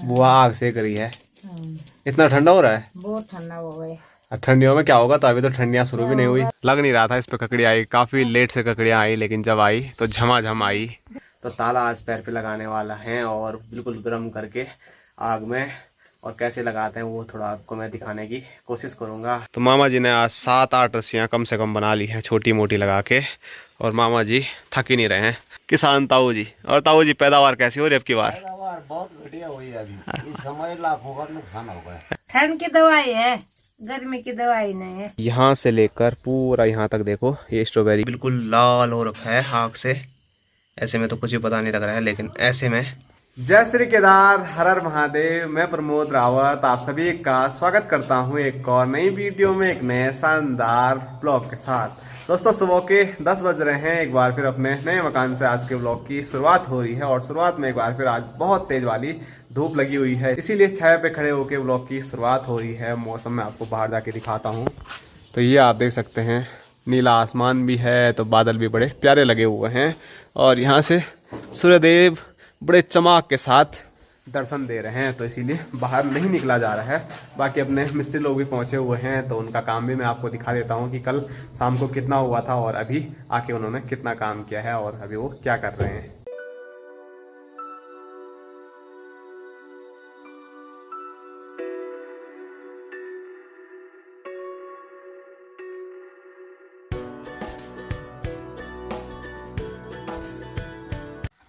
बुआ आग सेक रही है। हाँ, इतना ठंडा हो रहा है। बहुत ठंडा हो गए। अब ठंडियों में क्या होगा, तो अभी तो ठंडियाँ शुरू भी नहीं हुई। लग नहीं रहा था इस पे ककड़ी आई, काफी लेट से ककड़ियाँ आई, लेकिन जब आई तो झमाझम आई। तो ताला आज पैर पे लगाने वाला है और बिल्कुल गर्म करके आग में, और कैसे लगाते हैं वो थोड़ा आपको मैं दिखाने की कोशिश करूंगा। तो मामा जी ने आज 7-8 रस्सियाँ कम से कम बना ली हैं, छोटी मोटी लगा के, और मामा जी थक ही नहीं रहे हैं। किसान ताऊ जी, और ताऊ जी पैदावार कैसी हो रही है अब की बार? पैदावार बहुत घटिया हुई है अभी इस समय, लाखों का नुकसान हो गया। ठंड की दवाई है, गर्मी की दवाई नहीं है। यहाँ से लेकर पूरा यहाँ तक देखो, ये स्ट्रॉबेरी बिल्कुल लाल हो रखा है आग से। ऐसे में तो कुछ भी पता नहीं लग रहा है, लेकिन ऐसे में। जय श्री केदार, हर हर महादेव। मैं प्रमोद रावत आप सभी का स्वागत करता हूँ एक और नई वीडियो में, एक नए शानदार ब्लॉग के साथ। दोस्तों सुबह के 10 बज रहे हैं, एक बार फिर अपने नए मकान से आज के ब्लॉग की शुरुआत हो रही है। और शुरुआत में एक बार फिर आज बहुत तेज वाली धूप लगी हुई है, इसीलिए छाया पे खड़े होकर ब्लॉग की शुरुआत हो रही है। मौसम में आपको बाहर जाके दिखाता हूँ। तो ये आप देख सकते हैं, नीला आसमान भी है, तो बादल भी बड़े प्यारे लगे हुए हैं, और यहाँ से सूर्यदेव बड़े चमक के साथ दर्शन दे रहे हैं, तो इसीलिए बाहर नहीं निकला जा रहा है। बाकी अपने मिस्त्री लोग भी पहुंचे हुए हैं, तो उनका काम भी मैं आपको दिखा देता हूं कि कल शाम को कितना हुआ था और अभी आके उन्होंने कितना काम किया है और अभी वो क्या कर रहे हैं।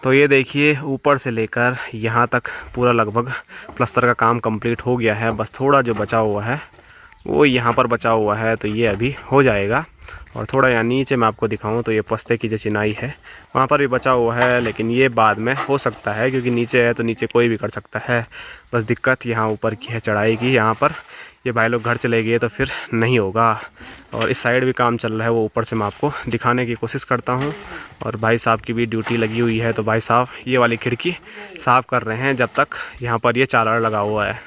तो ये देखिए, ऊपर से लेकर यहाँ तक पूरा लगभग प्लास्टर का काम कंप्लीट हो गया है। बस थोड़ा जो बचा हुआ है वो यहाँ पर बचा हुआ है, तो ये अभी हो जाएगा। और थोड़ा यहाँ नीचे मैं आपको दिखाऊं तो ये पस्ते की जो चिनाई है वहाँ पर भी बचा हुआ है, लेकिन ये बाद में हो सकता है, क्योंकि नीचे है तो नीचे कोई भी कर सकता है। बस दिक्कत यहाँ ऊपर की है, चढ़ाई की। यहाँ पर ये भाई लोग घर चले गए तो फिर नहीं होगा। और इस साइड भी काम चल रहा है, वो ऊपर से मैं आपको दिखाने की कोशिश करता हूँ। और भाई साहब की भी ड्यूटी लगी हुई है, तो भाई साहब ये वाली खिड़की साफ़ कर रहे हैं जब तक यहाँ पर ये चादर लगा हुआ है।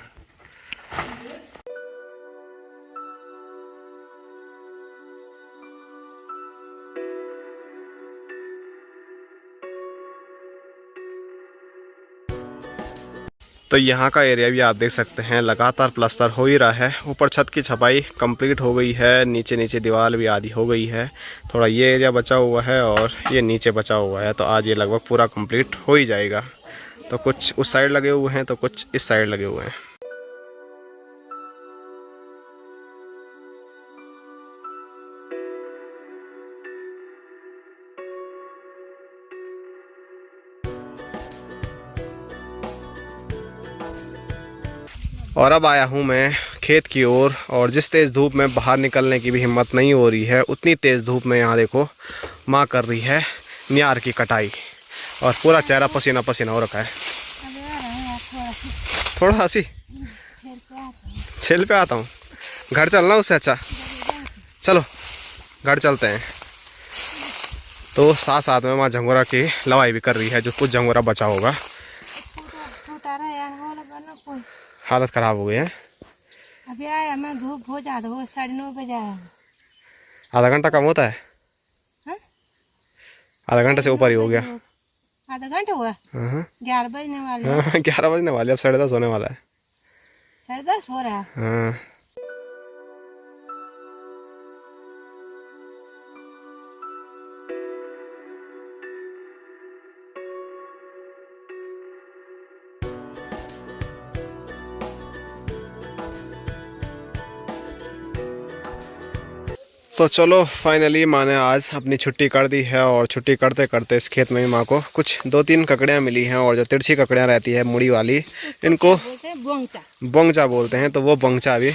तो यहाँ का एरिया भी आप देख सकते हैं, लगातार प्लास्टर हो ही रहा है। ऊपर छत की छपाई कंप्लीट हो गई है, नीचे नीचे दीवार भी आधी हो गई है। थोड़ा ये एरिया बचा हुआ है और ये नीचे बचा हुआ है, तो आज ये लगभग पूरा कंप्लीट हो ही जाएगा। तो कुछ उस साइड लगे हुए हैं, तो कुछ इस साइड लगे हुए हैं। और अब आया हूँ मैं खेत की ओर, और जिस तेज़ धूप में बाहर निकलने की भी हिम्मत नहीं हो रही है, उतनी तेज़ धूप में यहाँ देखो माँ कर रही है न्यार की कटाई, और पूरा चेहरा पसीना पसीना हो रखा है। थोड़ा हंसी छेल पे आता हूँ, घर चलना उससे अच्छा। चलो घर चलते हैं। तो साथ साथ में माँ झंगोरा की लवाई भी कर रही है, जो कुछ झंगोरा बचा होगा। हालत ख़राब हो गई है। अभी आया मैं, धूप हो ज्यादा हो, 9:30 बजे आया। आधा घंटा कम होता है? आधा घंटे से ऊपर ही हो गया। आधा घंटा हुआ? 11 बजने वाले। हाँ 11 बजने वाले, अब 10:30 होने वाला है। 10:30 हो रहा है। हाँ। तो चलो फाइनली माँ ने आज अपनी छुट्टी कर दी है, और छुट्टी करते करते इस खेत में भी माँ को कुछ 2-3 ककड़ियाँ मिली हैं, और जो तिरछी ककड़ियाँ रहती है मुड़ी वाली, इनको बोंगचा बोलते हैं। तो वो बोंगचा अभी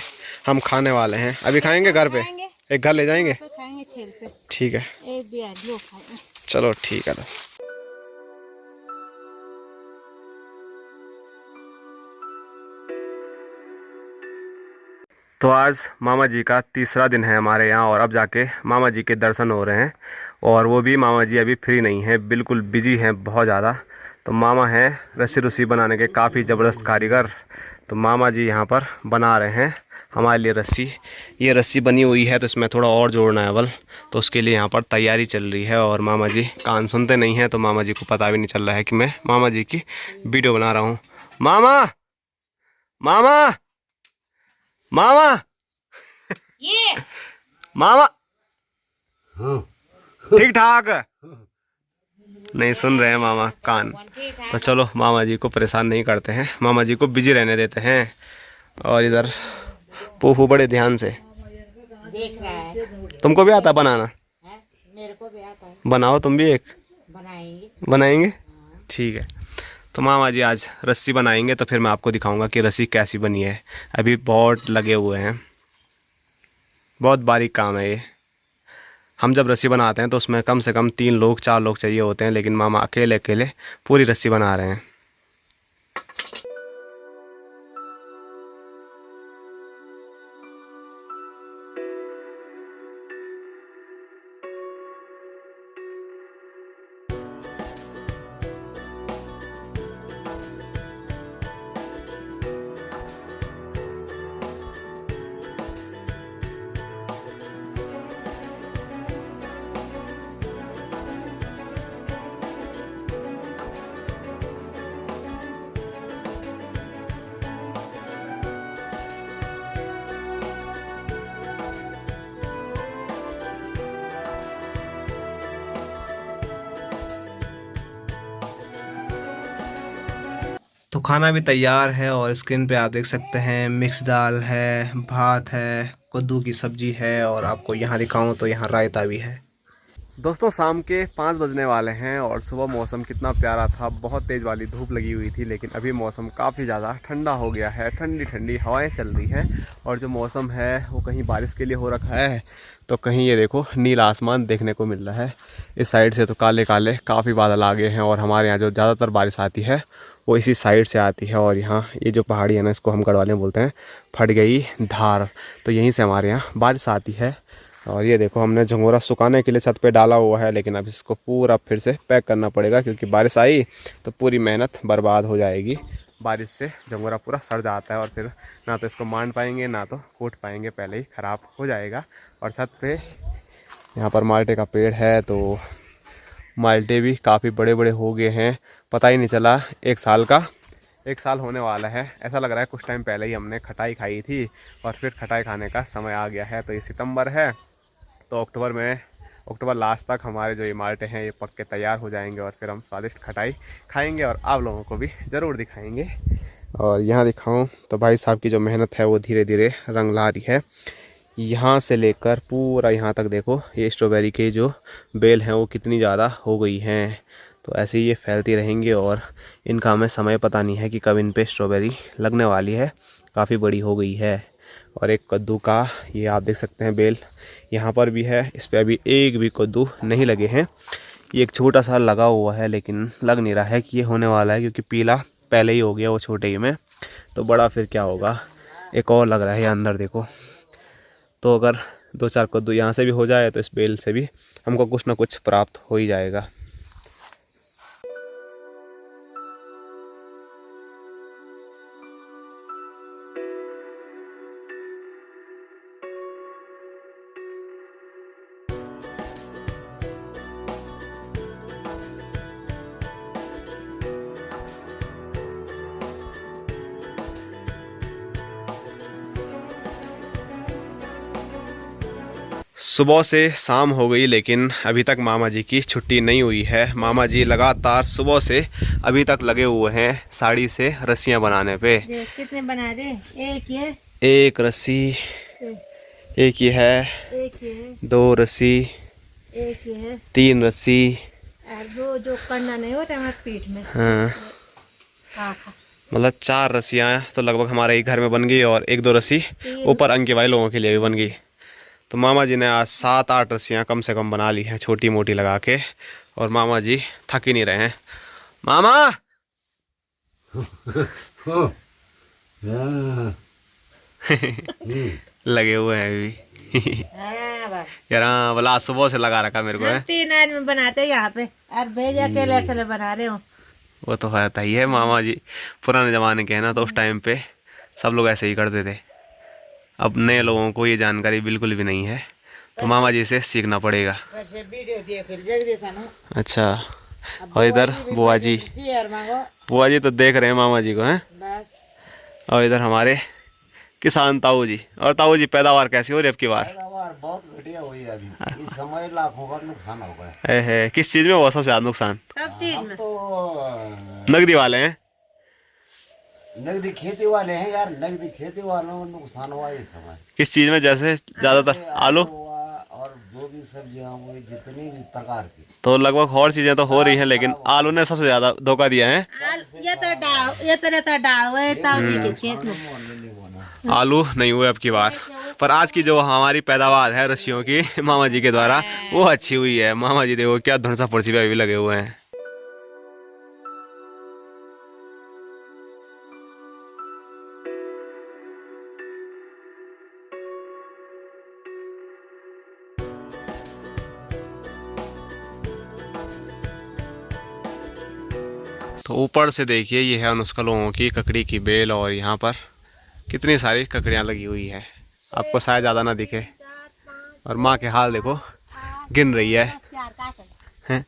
हम खाने वाले हैं। अभी खाएंगे घर पे, एक घर ले जाएंगे। ठीक है चलो ठीक है। तो आज मामा जी का तीसरा दिन है हमारे यहाँ, और अब जाके मामा जी के दर्शन हो रहे हैं। और वो भी मामा जी अभी फ्री नहीं है, बिल्कुल बिजी हैं बहुत ज़्यादा। तो मामा हैं रस्सी रुस्सी बनाने के काफ़ी ज़बरदस्त कारीगर। तो मामा जी यहाँ पर बना रहे हैं हमारे लिए रस्सी। ये रस्सी बनी हुई है, तो इसमें थोड़ा और जोड़ना है बल, तो उसके लिए यहाँ पर तैयारी चल रही है। और मामा जी कान सुनते नहीं हैं, तो मामा जी को पता भी नहीं चल रहा है कि मैं मामा जी की वीडियो बना रहा हूँ। मामा मामा मामा ये मामा हाँ ठीक ठाक नहीं सुन रहे हैं मामा कान। तो चलो मामा जी को परेशान नहीं करते हैं, मामा जी को बिजी रहने देते हैं। और इधर पोफू बड़े ध्यान से देख रहा है। तुमको भी आता बनाना? मेरे को भी आता है। बनाओ तुम भी एक। बनाएंगे ठीक है। तो मामा जी आज रस्सी बनाएंगे तो फिर मैं आपको दिखाऊंगा कि रस्सी कैसी बनी है। अभी बहुत लगे हुए हैं, बहुत बारीक काम है ये। हम जब रस्सी बनाते हैं तो उसमें कम से कम 3 लोग 4 लोग चाहिए होते हैं, लेकिन मामा अकेले अकेले पूरी रस्सी बना रहे हैं। तो खाना भी तैयार है और स्क्रीन पे आप देख सकते हैं मिक्स दाल है, भात है, कद्दू की सब्जी है और आपको यहाँ दिखाऊं तो यहाँ रायता भी है। दोस्तों शाम के 5 बजने वाले हैं और सुबह मौसम कितना प्यारा था, बहुत तेज़ वाली धूप लगी हुई थी, लेकिन अभी मौसम काफ़ी ज़्यादा ठंडा हो गया है, ठंडी ठंडी हवाएं चल रही हैं और जो मौसम है वो कहीं बारिश के लिए हो रखा है तो कहीं ये देखो नीला आसमान देखने को मिल रहा है। इस साइड से तो काले काले काफ़ी बादल आ गए हैं और हमारे यहाँ जो ज़्यादातर बारिश आती है वो इसी साइड से आती है। और यहाँ ये जो पहाड़ी है ना, इसको हम गढ़वाली में बोलते हैं फट गई धार, तो यहीं से हमारे यहाँ बारिश आती है। और ये देखो हमने झंगोरा सुखाने के लिए छत पे डाला हुआ है, लेकिन अब इसको पूरा फिर से पैक करना पड़ेगा क्योंकि बारिश आई तो पूरी मेहनत बर्बाद हो जाएगी। बारिश से झंगोरा पूरा सड़ जाता है और फिर ना तो इसको मान पाएंगे ना तो कूट पाएंगे, पहले ही ख़राब हो जाएगा। और छत पे यहाँ पर माल्टे का पेड़ है तो माल्टे भी काफ़ी बड़े बड़े हो गए हैं, पता ही नहीं चला 1 साल का 1 साल होने वाला है। ऐसा लग रहा है कुछ टाइम पहले ही हमने खटाई खाई थी और फिर खटाई खाने का समय आ गया है। तो ये सितंबर है तो अक्टूबर लास्ट तक हमारे जो ये माल्टे हैं ये पक के तैयार हो जाएंगे और फिर हम स्वादिष्ट खटाई खाएंगे और आप लोगों को भी ज़रूर दिखाएंगे। और यहाँ दिखाऊं तो भाई साहब की जो मेहनत है वो धीरे धीरे रंग ला रही है। यहाँ से लेकर पूरा यहाँ तक देखो ये स्ट्रॉबेरी के जो बेल हैं वो कितनी ज़्यादा हो गई हैं। तो ऐसे ही ये फैलती रहेंगी और इनका हमें समय पता नहीं है कि कब इन पे स्ट्रॉबेरी लगने वाली है, काफ़ी बड़ी हो गई है। और एक कद्दू का ये आप देख सकते हैं बेल यहाँ पर भी है, इस पर अभी एक भी कद्दू नहीं लगे हैं। ये एक छोटा सा लगा हुआ है लेकिन लग नहीं रहा है कि ये होने वाला है क्योंकि पीला पहले ही हो गया वो छोटे ही में, तो बड़ा फिर क्या होगा। एक और लग रहा है अंदर देखो, तो अगर 2-4 कद्दू यहाँ से भी हो जाए तो इस बेल से भी हमको कुछ ना कुछ प्राप्त हो ही जाएगा। सुबह से शाम हो गई लेकिन अभी तक मामा जी की छुट्टी नहीं हुई है। मामा जी लगातार सुबह से अभी तक लगे हुए हैं साड़ी से रस्सियां बनाने पे। कितने बना दे? एक रस्सी, एक ये है, 2 रस्सी, एक ये है, 3 रस्सी और वो जो करना नहीं होता हमारे पीठ में। हाँ मतलब 4 रस्सियाँ तो लगभग हमारे ही घर में बन गई और 1-2 रस्सी ऊपर अंके वाले लोगों के लिए भी बन गई। तो मामा जी ने आज 7-8 रस्सियाँ कम से कम बना ली हैं छोटी मोटी लगा के, और मामा जी थक ही नहीं रहे हैं। मामा लगे हुए हैं अभी। यार हाँ बोला सुबह से लगा रखा मेरे को है। 3 आदमी बनाते यहाँ पे और भेजा अकेले अकेले बना रहे हो। वो तो है ही है, मामा जी पुराने ज़माने के हैं ना, तो उस टाइम पे सब लोग ऐसे ही करते थे। अब नए लोगों को ये जानकारी बिल्कुल भी नहीं है, तो मामा जी से सीखना पड़ेगा। अच्छा, और इधर बुआ जी तो देख रहे हैं मामा जी को हैं। और इधर हमारे किसान ताऊ जी। और ताऊ जी पैदावार कैसी हो रही है अब की बार? पैदावार बहुत घटिया हुई है अभी। इस समय लाखों का नुकसान हो गया है किस चीज में हुआ सबसे ज्यादा नुकसान? सब चीज हम में। तो नकदी वाले हैं। नगदी खेती वाले हैं यार। नगदी खेती वालों को नुकसान हुआ इस समय। किस चीज में? जैसे ज्यादातर जैसे आलू हुआ और जो भी सब्जियां हुई जितनी भी प्रकार की। तो लगभग और चीजें तो हो रही हैं, लेकिन आलू ने सबसे ज्यादा धोखा दिया है। ये तो रहता डाल हुए ताऊ जी के खेत में। आलू नहीं हुए अब की बार। पर आज की जो हमारी पैदावार है रस्सियों की मामा जी के द्वारा, वो अच्छी हुई है। मामा जी देखो क्या धुनसा पर्ची पे भी लगे हुए हैं। तो ऊपर से देखिए ये है अनुष्का लोगों की ककड़ी की बेल, और यहाँ पर कितनी सारी ककड़ियाँ लगी हुई है। आपको शायद ज़्यादा ना दिखे। और माँ के हाल देखो, गिन रही है। हैं?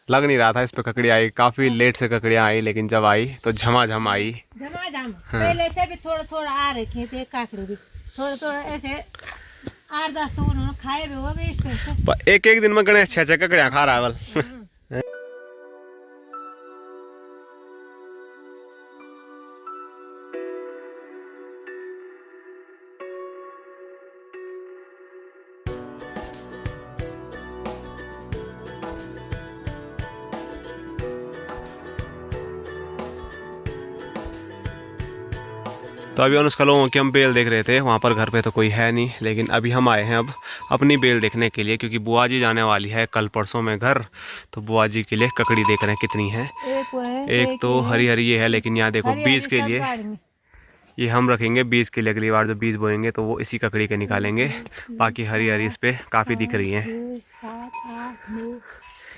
लग नहीं रहा था इस पे ककड़ी आई। काफ़ी लेट से ककड़ियाँ आई, लेकिन जब आई तो झमाझम आई। झमाझम पहले से भी थोड़ा थोड़ा आ रखे थे काकड़ी भी। थोड़ा थोड़ा ऐसे 8-10 तो उन्होंने खाए भी हो गए इससे। एक एक दिन में गणेश 6-6 ककड़ियाँ खा रहा है बल। तो अभी अनुष्का लोगों की हम बेल देख रहे थे। वहाँ पर घर पे तो कोई है नहीं, लेकिन अभी हम आए हैं अब अपनी बेल देखने के लिए, क्योंकि बुआ जी जाने वाली है कल परसों में घर। तो बुआ जी के लिए ककड़ी देख रहे हैं कितनी है। एक तो हरी हरी ये है, लेकिन यहाँ देखो बीज के लिए ये हम रखेंगे। बीज के लिए अगली बार जो बीज बोएंगे तो वो इसी ककड़ी के निकालेंगे। बाकी हरी हरी इस पे काफ़ी दिख रही है।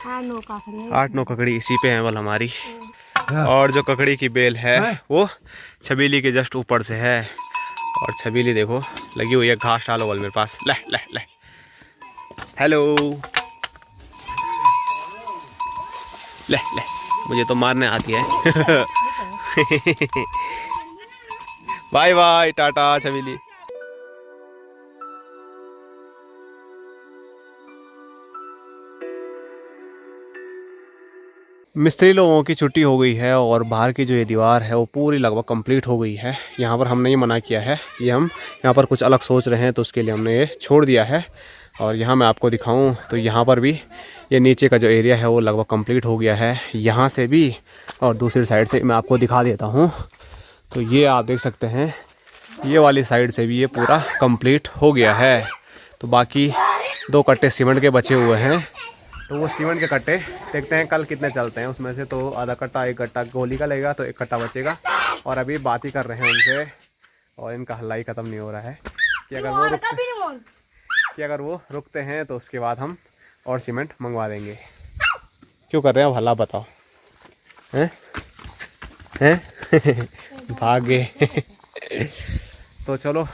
8-9 ककड़ी इसी पे है बल हमारी। और जो ककड़ी की बेल है वो छबीली के जस्ट ऊपर से है। और छबीली देखो लगी हुई है। घास डालो बल मेरे पास। ले ले ले। हेलो। ले ले, मुझे तो मारने आती है। बाय बाय, टाटा छबीली। मिस्त्री लोगों की छुट्टी हो गई है और बाहर की जो ये दीवार है वो पूरी लगभग कंप्लीट हो गई है। यहाँ पर हमने ये मना किया है, ये हम यहाँ पर कुछ अलग सोच रहे हैं, तो उसके लिए हमने ये छोड़ दिया है। और यहाँ मैं आपको दिखाऊं तो यहाँ पर भी ये नीचे का जो एरिया है वो लगभग कंप्लीट हो गया है। यहाँ से भी और दूसरी साइड से मैं आपको दिखा देता हूँ। तो ये आप देख सकते हैं, ये वाली साइड से भी ये पूरा कंप्लीट हो गया है। तो बाकी 2 कट्टे सीमेंट के बचे हुए हैं। तो वो सीमेंट के कट्टे देखते हैं कल कितने चलते हैं। उसमें से तो आधा कट्टा 1 कट्टा गोली का लगेगा, तो 1 कट्टा बचेगा। और अभी बात ही कर रहे हैं उनसे, और इनका हल्ला ही ख़त्म नहीं हो रहा है कि अगर वो रुकते हैं तो उसके बाद हम और सीमेंट मंगवा देंगे। क्यों कर रहे हैं अब हल्ला, बताओ? हैं हैं? भागे। तो चलो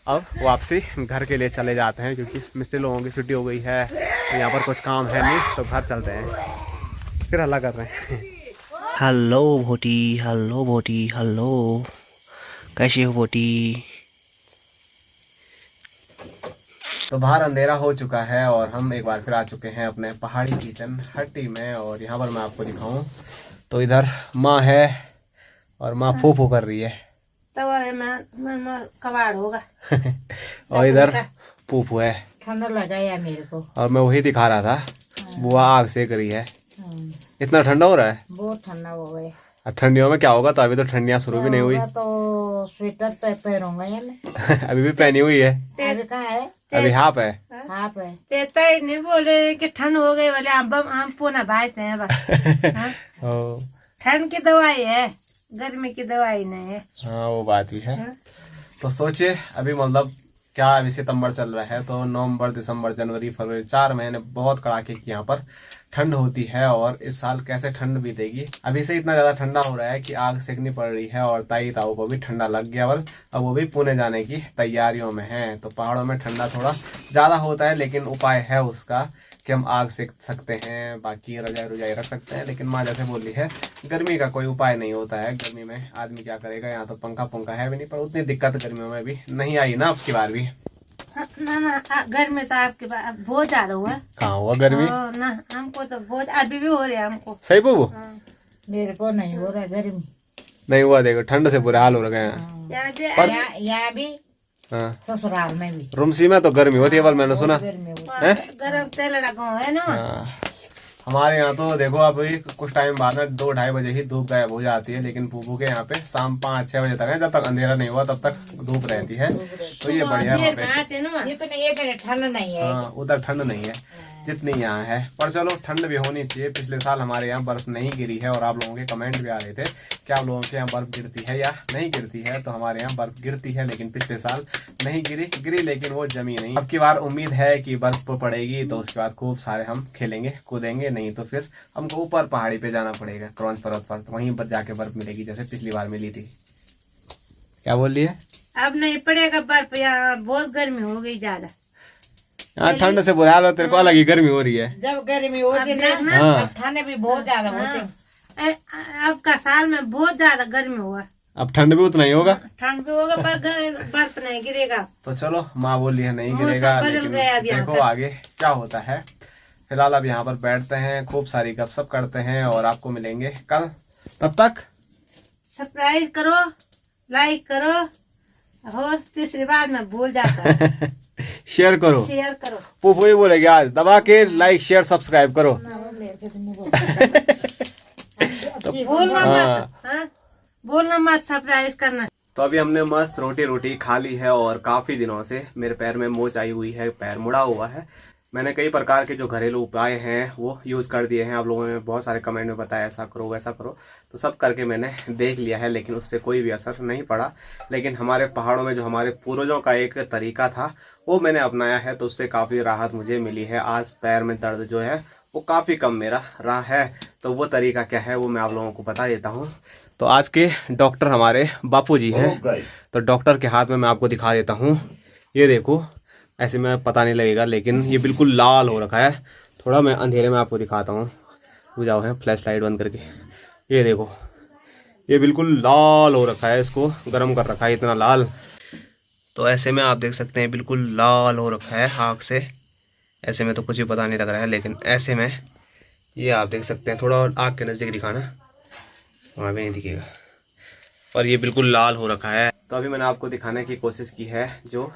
अब वापसी घर के लिए चले जाते हैं, क्योंकि मिस्त्री लोगों की छुट्टी हो गई है। तो यहाँ पर कुछ काम है नहीं, तो घर चलते हैं। फिर हल्ला कर रहे हैं। Hello Bhoti, hello Bhoti, hello, कैसी हो भोटी? तो बाहर अंधेरा हो चुका है और हम एक बार फिर आ चुके हैं अपने पहाड़ी किचन हट्टी में। और यहाँ पर मैं आपको दिखाऊं तो इधर माँ है और माँ फूफू कर रही है। तो मैं कबाड़ होगा। और इधर फूफू है। ठंडा लगा यार मेरे को। और मैं वही दिखा रहा था, बुआ आग सेक रही है। इतना ठंडा हो रहा है? बहुत ठंडा हो गया। अब ठंडियों में क्या होगा? तो अभी तो ठंडियाँ शुरू भी नहीं हुई। तो स्वेटर तो पहनूंगा या मैं। अभी भी पहनी हुई है। अभी कहाँ है? अभी हाफ है। हाफ है। ते नहीं बोले कि ठंड हो गई बोले हम पुनः भाजते हैं बस। ठंड की दवाई है, गर्मी की दवाई नहीं है। हाँ वो बात भी है। तो सोचिए अभी मतलब क्या, अभी सितंबर चल रहा है, तो नवंबर, दिसंबर, जनवरी, फरवरी 4 महीने बहुत कड़ाके की यहाँ पर ठंड होती है। और इस साल कैसे ठंड बीतेगी, अभी से इतना ज़्यादा ठंडा हो रहा है कि आग सेकनी पड़ रही है। और ताई ताऊ को भी ठंडा लग गया, बल अब वो भी पुणे जाने की तैयारियों में हैं। तो पहाड़ों में ठंडा थोड़ा ज़्यादा होता है, लेकिन उपाय है उसका कि हम आग सेक सकते हैं, बाकी रजाई रुजाई रख सकते हैं, लेकिन माँ जैसे बोली है गर्मी का कोई उपाय नहीं होता है। गर्मी में आदमी क्या करेगा, यहाँ तो पंखा पंखा है भी नहीं, पर उतनी दिक्कत गर्मियों में भी नहीं आई ना अब की बार भी। ना घर में तो आपके बहुत ज्यादा हुआ। कहाँ हुआ गर्मी ना, हमको तो बहुत अभी भी हो रहा है हमको। सही बाबू, मेरे को नहीं हो रहा गर्मी, नहीं हुआ, देखो ठंड से बुरे हाल हो रखे हैं यहाँ भी हाँ। ससुराल में भी रुमसी में तो गर्मी होती है, पर मैंने सुना गरम तेल लगा है ना। हाँ। हमारे यहाँ तो देखो अभी कुछ टाइम बाद में 2-2:30 बजे ही धूप गायब हो जाती है, लेकिन फूफू के यहाँ पे शाम 5-6 बजे तक है, जब तक अंधेरा नहीं हुआ तब तक धूप रहती है। तो ये बढ़िया है वहाँ पे। इतने ठंड नहीं है। हाँ, उधर ठंड नहीं है जितनी यहाँ है, पर चलो ठंड भी होनी चाहिए। पिछले साल हमारे यहाँ बर्फ नहीं गिरी है और आप लोगों के कमेंट भी आ रहे थे कि आप लोगों के यहाँ बर्फ गिरती है या नहीं गिरती है। तो हमारे यहाँ बर्फ गिरती है, लेकिन पिछले साल नहीं गिरी, लेकिन वो जमी नहीं। अब की बार उम्मीद है कि बर्फ पड़ेगी तो उसके बाद खूब सारे हम खेलेंगे कूदेंगे, नहीं तो फिर हमको ऊपर पहाड़ी पे जाना पड़ेगा, क्रॉन्च पर्वत पर, तो वहीं पर जाके बर्फ मिलेगी जैसे पिछली बार मिली थी। क्या बोल रही है? अब नहीं पड़ेगा बर्फ, यहाँ बहुत गर्मी हो गई ज्यादा। हाँ, ठंड से बुरा हाल हो, तेरे को अलग ही गर्मी हो रही है। जब गर्मी होती है ना, हाँ। ठंड भी बहुत ज्यादा होती है। अब का साल में बहुत ज्यादा गर्मी हुआ। अब ठंड भी उतना ही होगा, ठंड भी होगा, पर बर्फ नहीं गिरेगा। तो चलो माँ बोली है नहीं वो गिरेगा, सब बदल लेकिन गया अब यहाँ देखो पर। आगे क्या होता है। फिलहाल अब यहाँ पर बैठते हैं, खूब सारी गपशप करते हैं और आपको मिलेंगे कल। तब तक सब्सक्राइब करो, लाइक करो, और तीसरी बात में भूल जाता है शेयर करो, शेयर करो। फूफू ही बोलेगी आज दबा के लाइक शेयर सब्सक्राइब करो। भूलना मत, हाँ? भूलना मत सब्सक्राइब करना। तो अभी हमने मस्त रोटी खा ली है और काफी दिनों से मेरे पैर में मोच आई हुई है, पैर मुड़ा हुआ है। मैंने कई प्रकार के जो घरेलू उपाय हैं वो यूज कर दिए हैं, आप लोगों ने बहुत सारे कमेंट में बताया ऐसा करो वैसा करो, तो सब करके मैंने देख लिया है, लेकिन उससे कोई भी असर नहीं पड़ा। लेकिन हमारे पहाड़ों में जो हमारे पूर्वजों का एक तरीका था वो मैंने अपनाया है, तो उससे काफ़ी राहत मुझे मिली है। आज पैर में दर्द जो है वो काफ़ी कम मेरा रहा है। तो वो तरीका क्या है वो मैं आप लोगों को बता देता हूँ। तो आज के डॉक्टर हमारे बापू जी हैं, तो डॉक्टर के हाथ में मैं आपको दिखा देता हूँ। ये देखो, ऐसे में पता नहीं लगेगा, लेकिन ये बिल्कुल लाल हो रखा है। थोड़ा मैं अंधेरे में आपको दिखाता हूँ, बुझाओ है फ्लैश लाइट बंद करके। ये देखो, ये बिल्कुल लाल हो रखा है, इसको गर्म कर रखा है इतना लाल। तो ऐसे में आप देख सकते हैं बिल्कुल लाल हो रखा है आग से। ऐसे में तो कुछ भी पता नहीं लग रहा है, लेकिन ऐसे में ये आप देख सकते हैं। थोड़ा और आग के नज़दीक दिखाना, वहाँ भी नहीं दिखेगा, पर ये बिल्कुल लाल हो रखा है। तो अभी मैंने आपको दिखाने की कोशिश की है, जो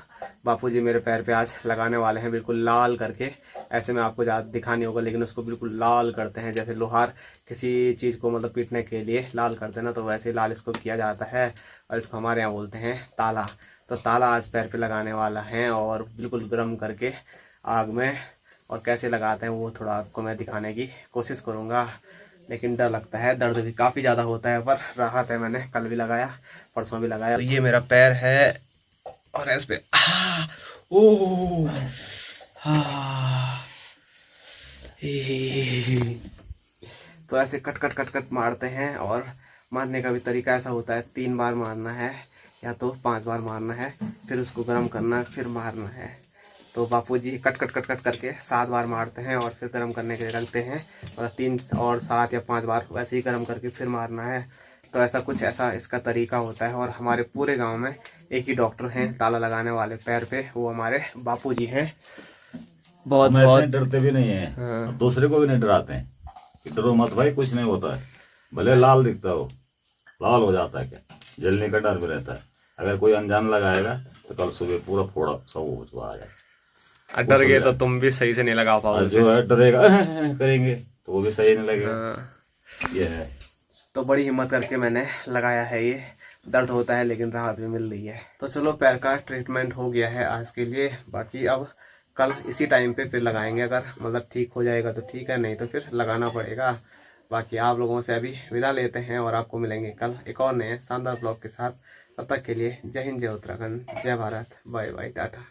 बापूजी मेरे पैर पे आज लगाने वाले हैं बिल्कुल लाल करके। ऐसे में आपको ज़्यादा दिखानी होगा, लेकिन उसको बिल्कुल लाल करते हैं, जैसे लोहार किसी चीज़ को मतलब पीटने के लिए लाल करते हैं ना, तो वैसे लाल इसको किया जाता है। और इसको हमारे यहाँ बोलते हैं ताला। तो ताला आज पैर पे लगाने वाला है और बिल्कुल गर्म करके आग में, और कैसे लगाते हैं वो थोड़ा आपको मैं दिखाने की कोशिश करूँगा। लेकिन डर लगता है, दर्द भी काफ़ी ज़्यादा होता है, पर राहत है। मैंने कल भी लगाया, परसों भी लगाया। तो ये मेरा पैर है और इस पे तो ऐसे कट कट कट कट मारते हैं। और मारने का भी तरीका ऐसा होता है, 3 बार मारना है या तो 5 बार मारना है, फिर उसको गर्म करना, फिर मारना है। तो बापूजी कट कट कट कट करके 7 बार मारते हैं और फिर गर्म करने के लिए रखते हैं, और 3 और 7 या 5 बार वैसे ही गर्म करके फिर मारना है। तो ऐसा कुछ ऐसा इसका तरीका होता है। और हमारे पूरे गांव में एक ही डॉक्टर हैं ताला लगाने वाले पैर पे, वो हमारे बापूजी हैं। बहुत डरते भी नहीं है। हाँ। दूसरे को भी नहीं डराते हैं कि डरो मत भाई, कुछ नहीं होता है। भले लाल दिखता हो, लाल हो जाता है, क्या जलने का डर भी रहता है। अगर कोई अनजान लगाएगा तो कल सुबह पूरा फोड़ा सब हो आ जाए। डर गए तो तुम भी सही से नहीं लगा पाओगे। जो है डरेगा करेंगे तो वो भी सही नहीं लगेगा। ये है। तो बड़ी हिम्मत करके मैंने लगाया है। ये दर्द होता है लेकिन राहत भी मिल रही है। तो चलो पैर का ट्रीटमेंट हो गया है आज के लिए। बाकी अब कल इसी टाइम पे फिर लगाएंगे, अगर मतलब ठीक हो जाएगा तो ठीक है, नहीं तो फिर लगाना पड़ेगा। बाकी आप लोगों से अभी विदा लेते हैं और आपको मिलेंगे कल एक और नए शानदार ब्लॉग के साथ। तब तक के लिए जय हिंद, जय उत्तराखंड, जय भारत, बाय बाय, टाटा।